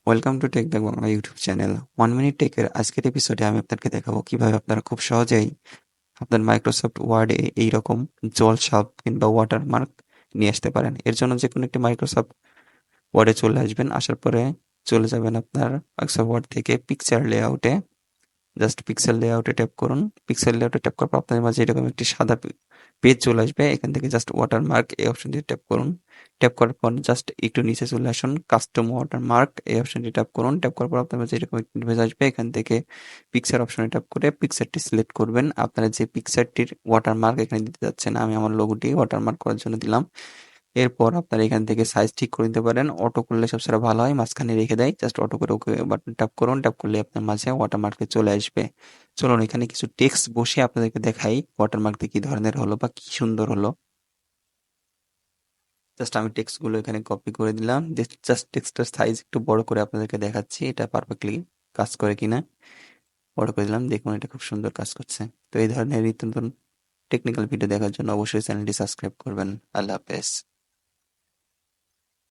Welcome to tech back Bangla YouTube channel. 1 minute টেকের আজকের এপিসোডে আমি আপনাদেরকে দেখাবো কিভাবে আপনারা খুব সহজেই আপনার মাইক্রোসফট ওয়ার্ডে এইরকম জলছাপ কিংবা ওয়াটারমার্ক নিয়ে আসতে পারেন। এর জন্য যে কোনো একটি মাইক্রোসফট ওয়ার্ডে চলে আসবেন, আসার পরে চলে যাবেন আপনার মাইক্রোসফট ওয়ার্ড থেকে পিকচার লেআউটে। জাস্ট পিক্সেল লেআউটে ট্যাপ করুন। পিক্সেল লেআউটে ট্যাপ করার পর আপনাদের মাঝে এরকম একটি সাদা পেজ চলে আসবে। এখান থেকে জাস্ট ওয়াটারমার্ক এই অপশনটি ট্যাপ করুন। ট্যাপ করার পর জাস্ট একটু নিচে চলে আসুন, কাস্টম ওয়াটারমার্ক এই অপশনটি ট্যাপ করুন। ট্যাপ করার পর আপনার মাঝে এরকম একটি ইন্টারফেস আসবে। এখান থেকে পিকচার অপশনে ট্যাপ করে পিকচারটি সিলেক্ট করবেন। আপনারা যে পিকচারটির ওয়াটারমার্ক এখানে দিতে যাচ্ছেন, আমি আমার লোগোটি ওয়াটারমার্ক করার জন্য দিলাম। এরপর আপনারা এখান থেকে সাইজ ঠিক করে নিতে পারেন। অটো করলে সবচেয়ে ভালো হয়, মাঝখানে রেখে দেয়। জাস্ট অটো করে ওকে বাটন ট্যাপ করুন। ট্যাপ করলে আপনার মাঝে ওয়াটারমার্কে চলে আসবে। চলুন এখানে কিছু টেক্সট বসে আপনাদেরকে দেখাই ওয়াটারমার্ক দিয়ে কি ধরনের হলো বা কি সুন্দর হলো। জাস্ট আমি টেক্সটগুলো এখানে কপি করে দিলাম। জাস্ট টেক্সটের সাইজ একটু বড় করে আপনাদেরকে দেখাচ্ছি এটা পারফেক্টলি কাজ করে কিনা। বড় করে দিলাম, দেখুন এটা খুব সুন্দর কাজ করছে। তো এই ধরনের নিত্য নতুন টেকনিক্যাল ভিডিও দেখার জন্য অবশ্যই চ্যানেলটি সাবস্ক্রাইব করবেন। আল্লাহ হাফেজ।